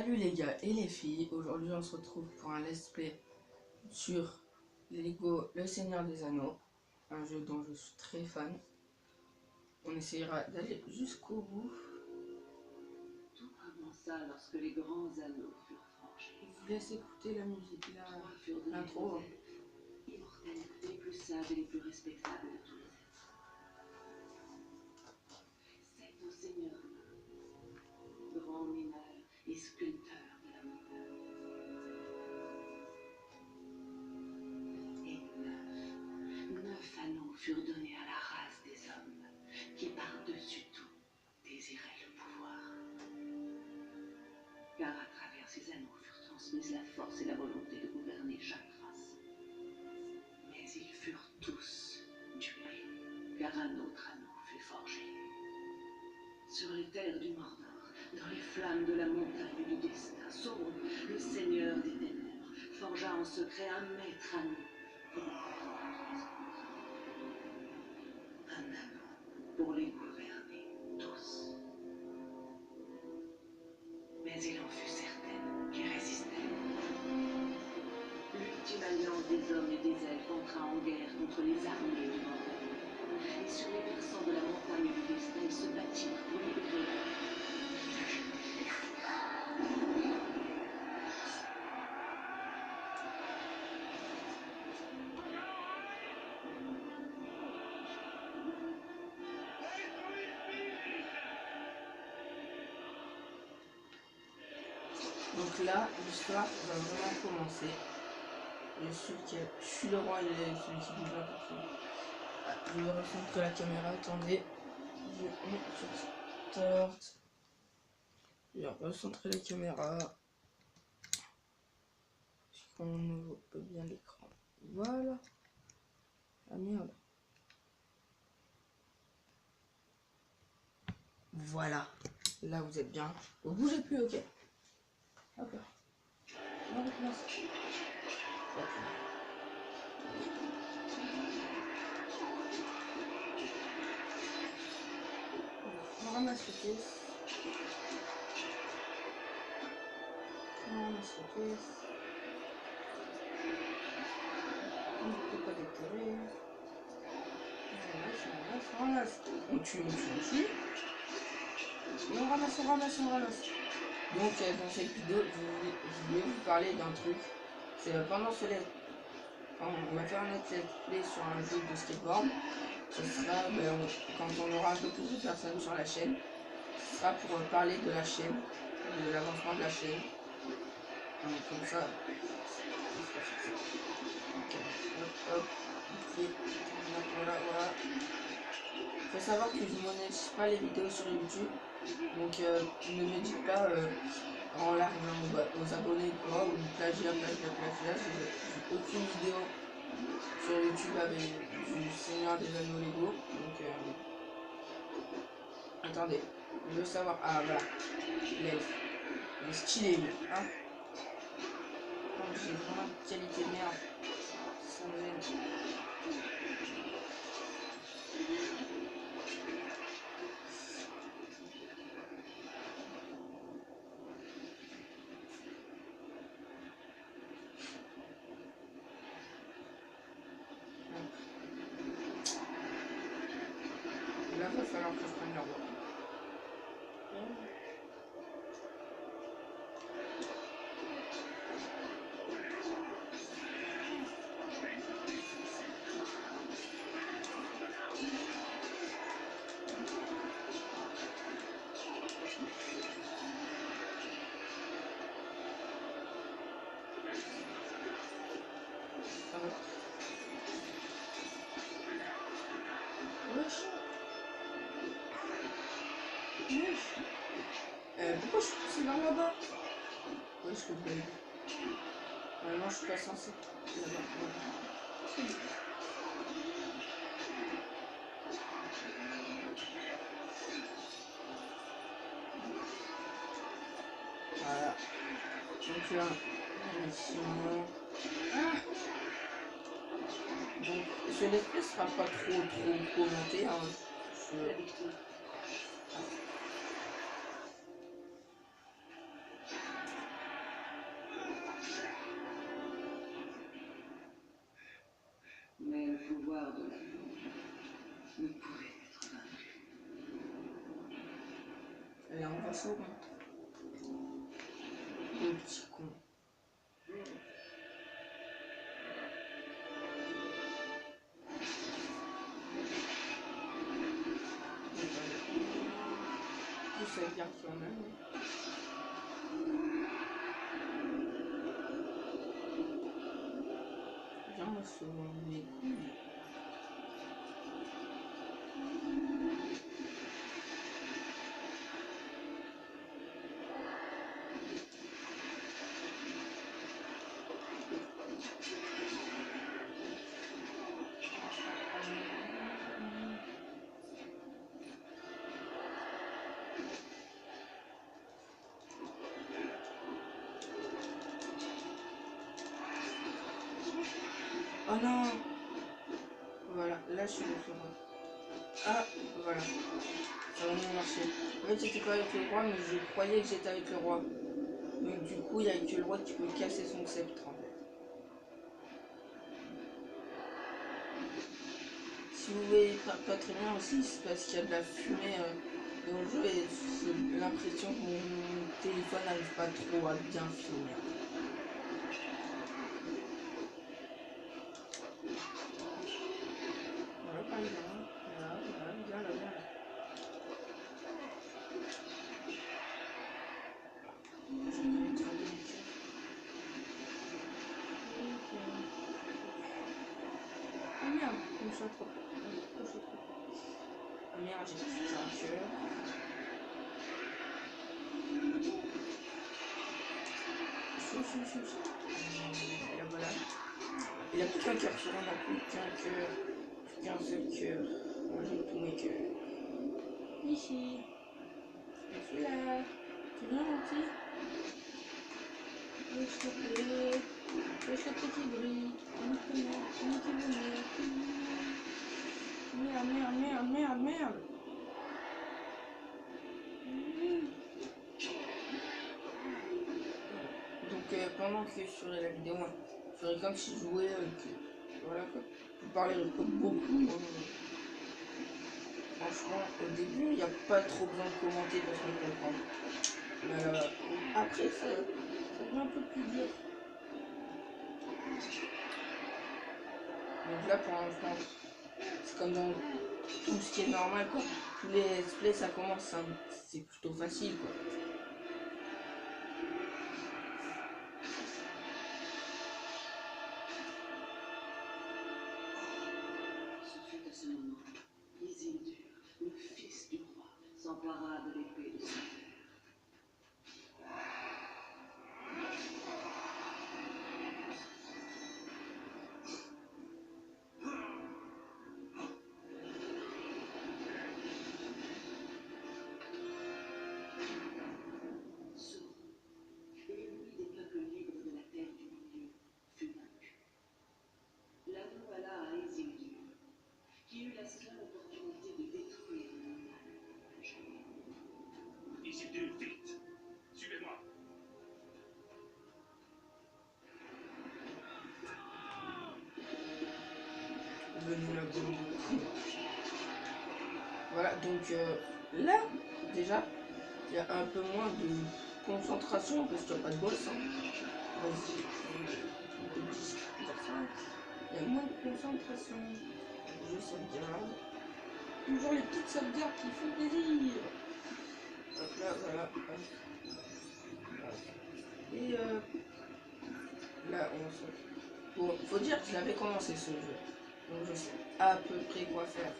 Salut les gars et les filles, aujourd'hui on se retrouve pour un let's play sur Lego Le Seigneur des Anneaux, un jeu dont je suis très fan. On essayera d'aller jusqu'au bout. Tout commença lorsque les grands anneaux furent franchis. Je vous laisse écouter la musique, Trois furent donnés l'intro. aux elfes, immortels, les plus sages et les plus respectables de tous les êtres. C'est au Seigneur nain, grand mineur et sculpteur de la montagne. Et neuf anneaux furent donnés à la race des hommes, qui par-dessus tout désiraient le pouvoir. Car à travers ces anneaux furent transmises la force et la volonté de gouverner chaque race. Mais ils furent tous tués, car un autre anneau fut forgé. Sur les terres du Mordor, dans les flammes de la montagne du destin, Sauron, le seigneur des ténèbres, forgea en secret un maître anneau pour un anneau pour les gouverner tous. Mais il en fut certaines qui résistèrent. L'ultime alliance des hommes et des elfes entra en guerre contre les armées du Mordor. Et sur les versants de la montagne du destin, ils se battirent pour libérer leur terre. Donc là, l'histoire va vraiment commencer. Je suis le roi, il est celui qui bouge la personne. Je vais recentrer la caméra, attendez. Je mets sur Start. Je vais recentrer la caméra. On ne voit pas bien l'écran. Voilà. Ah merde. Voilà. Là vous êtes bien. Vous bougez plus, ok. Hop là. On recommence. On ramasse le caisse. On ramasse le caisse. On ne peut pas déterrer. On ramasse. On tue. Et on ramasse. Donc dans cette vidéo, je voulais vous parler d'un truc. C'est pendant ce let's on va faire un let's play sur un jeu de skateboard. Ce sera quand on aura un peu plus de personnes sur la chaîne. Ce sera pour parler de la chaîne, de l'avancement de la chaîne. Comme ça. Hop. Voilà. Faut savoir que je ne monétise pas les vidéos sur YouTube. Donc ne me dites pas en l'argent aux abonnés quoi, ou plagiat. J'ai aucune vidéo sur YouTube avec du Seigneur des Anneaux Lego. Donc attendez, je veux savoir. Ah voilà, l'elfe. Il est stylé lui, hein. J'ai vraiment une qualité de merde. Ça me gêne. Là, il va falloir que je prenne leur voix. Pourquoi je suis poussé vers là-bas? Oui, je peux pas. Normalement, je suis pas censé. Là-bas. Voilà. Donc là, donc ce let's play sera pas trop commenté. Hein. ne pouvait être vaincu. Elle est en vaisseau, hein. Le petit con. Ça garde quand même. Viens me sauver les couilles. Oh non! Voilà, là je suis le roi. Ah, voilà. Ça va mieux marcher. En fait, j'étais pas avec le roi, mais je croyais que j'étais avec le roi. Donc du coup, il n'y a que le roi qui peut casser son sceptre, en fait. Si vous voyez pas très bien aussi, c'est parce qu'il y a de la fumée dans le jeu et j'ai l'impression que mon téléphone n'arrive pas trop à bien filmer. Voilà, par exemple. Voilà, voilà, viens là, viens là. Je vais mettre un délicat. Ah merde, je me suis trop. Ah merde, j'ai plus un cœur. Et là voilà. Il a plus qu'un cœur sur un, plus qu'un cœur. Plus qu'un seul cœur. Moi j'ai tous mes cœurs. Ici. Je suis là. Tu viens gentil? Oui, s'il te plaît. Wesh le petit bruit. Merde, merde, merde, merde, merde. Donc pendant que je ferai la vidéo, moi, je ferai comme si je jouais voilà quoi. Je parlerai pas beaucoup. Franchement, au début, il n'y a pas trop besoin de commenter parce qu'on comprend. Après, ça devient un peu plus dur. Donc là, pour l'instant, c'est comme dans tout ce qui est normal, quoi. Tous les let's play, ça commence, c'est plutôt facile, quoi. Ce fut à ce moment, Isildur, le fils du roi, s'empara de l'épée de son père. Isildur, vite! Suivez-moi! Voilà, donc là, déjà, il y a un peu moins de concentration parce qu'il n'y a pas de boss. Hein. Vas-y, il y a moins de concentration. Je sauvegarde. Toujours les petites sauvegardes qui font plaisir. Hop là, voilà. Et là, on se... Bon, faut dire que je l'avais commencé ce jeu. Donc je sais à peu près quoi faire.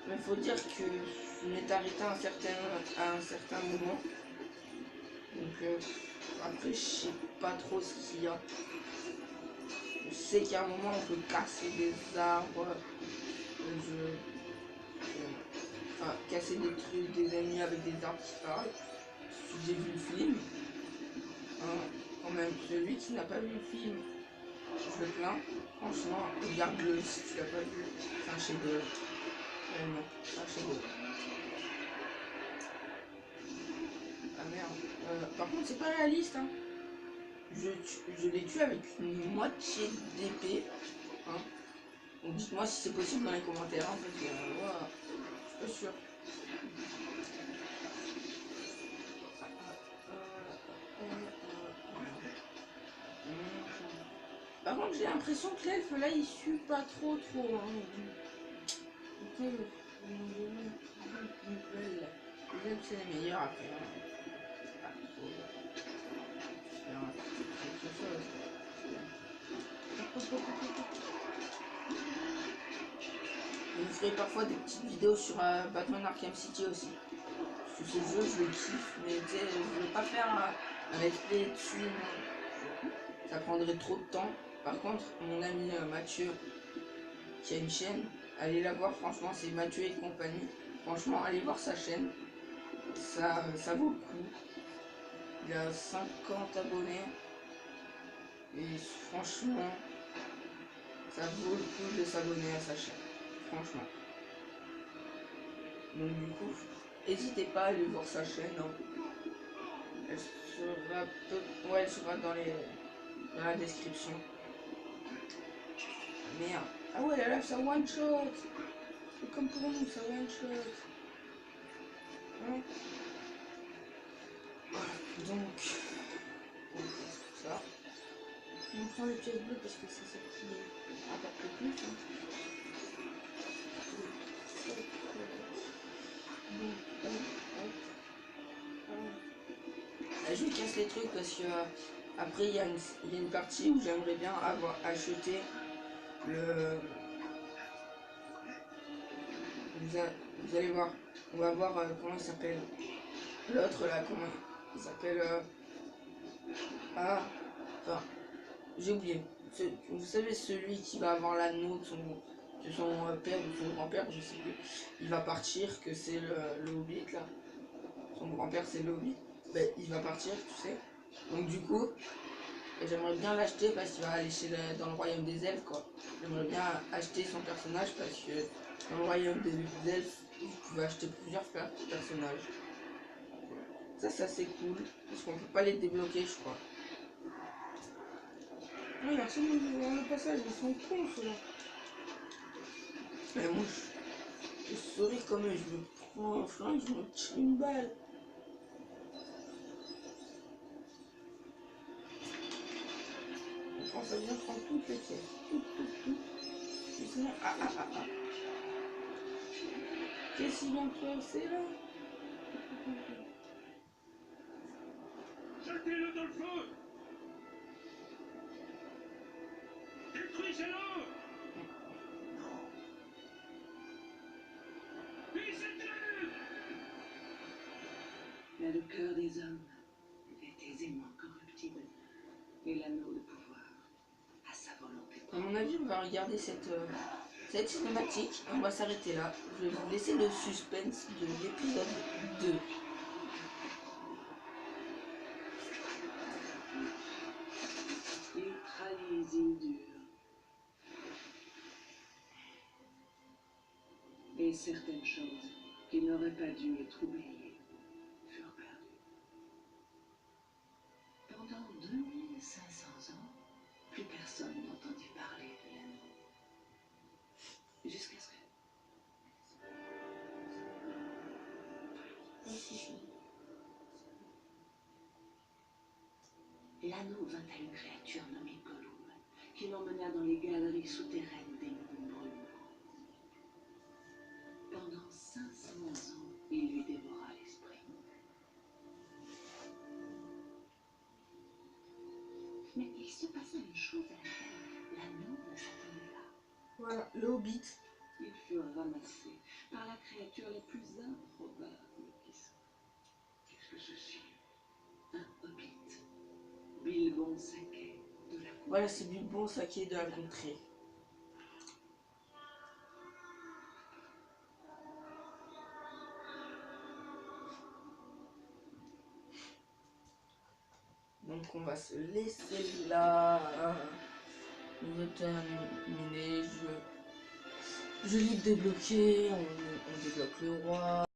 Mais faut dire que je m'étais arrêté à un certain moment. Donc après, je sais pas trop ce qu'il y a. Je sais qu'à un moment, on peut casser des arbres. Enfin, casser des trucs, des ennemis avec des arbres qui parlent. J'ai vu le film. Hein, quand même, celui qui n'a pas vu le film, je le plains. Franchement, regarde-le si tu l'as pas vu. C'est un chef-d'œuvre. Vraiment, c'est un chef-d'œuvre. Ah merde. Par contre, c'est pas réaliste. Hein. Je l'ai tué avec une moitié d'épée. Hein. Donc dites-moi si c'est possible dans les commentaires, hein, parce que voilà, je suis pas sûr. Par contre, j'ai l'impression que l'elfe là il suit pas trop. Hein. Les elfes c'est les meilleurs après. Hein. Pas trop. Je vous ferai parfois des petites vidéos sur Batman Arkham City aussi. Parce que ce jeu, je le kiffe, mais je ne veux pas faire un let's play dessus. Non. Ça prendrait trop de temps. Par contre, mon ami Mathieu, qui a une chaîne, allez la voir, franchement, c'est Mathieu et compagnie. Franchement, allez voir sa chaîne. Ça vaut le coup. Il a 50 abonnés. Et franchement, ça vaut le coup de s'abonner à sa chaîne. Franchement. Donc du coup, n'hésitez pas à aller voir sa chaîne. Hein. Elle sera dans la description. Merde. Ah ouais, elle a sa one shot. C'est comme pour nous, sa one shot. Hein, voilà. Donc, on fait tout ça. On prend les pièces bleues parce que c'est ce qui apporte le plus. Hein. Là, je lui casse les trucs parce que après il y a une partie où j'aimerais bien avoir acheté le. Vous allez voir, on va voir comment il s'appelle. L'autre là, comment il s'appelle. Ah, enfin, j'ai oublié. Vous savez, celui qui va avoir l'anneau de son père ou son grand-père, je sais plus. Il va partir, que c'est le Hobbit là. Son grand-père c'est le Hobbit. Ben, il va partir, tu sais. Donc du coup, j'aimerais bien l'acheter parce qu'il va aller dans le royaume des elfes quoi. J'aimerais bien acheter son personnage parce que dans le royaume des elfes, vous pouvez acheter plusieurs personnages. Ça c'est cool, parce qu'on peut pas les débloquer je crois. Oui, merci de nous voir le passage, ils sont cons ceux-là. Mais moi je souris comme eux, je me prends un flingue, je me tire une balle. On ça vient prendre toutes les pièces. Tout. Et sinon, qu'est-ce qu'ils vont faire là? Jetez-le dans le feu! Détruisez-le! Non. Visez-le! Mais le cœur des hommes est aisément corruptible, et l'anneau de pouvoir a sa volonté. À mon avis, on va regarder cette cinématique et on va s'arrêter là. Je vais vous laisser le suspense de l'épisode 2. Il trahit Isildur. Et certaines choses qui n'auraient pas dû être oubliées furent perdues. Pendant 2500 ans, plus personne n'entendit parler de l'anneau. Jusqu'à ce que... L'anneau vint à une créature nommée Gollum, qui l'emmena dans les galeries souterraines des monts brûlants. Pendant 500 ans, il lui dévora l'esprit. Mais il se passa une chose à laquelle l'anneau ne s'attendait pas. Voilà, le Hobbit. Ils furent ramassés par la créature la plus improbable qui soit. Qu'est-ce que ceci? Un hobbit. Bilbon Saquet de la contrée. Voilà, c'est Bilbon Saquet de la contrée. Donc on va se laisser là. Nouveau terminé. Je l'ai débloqué. On débloque le roi.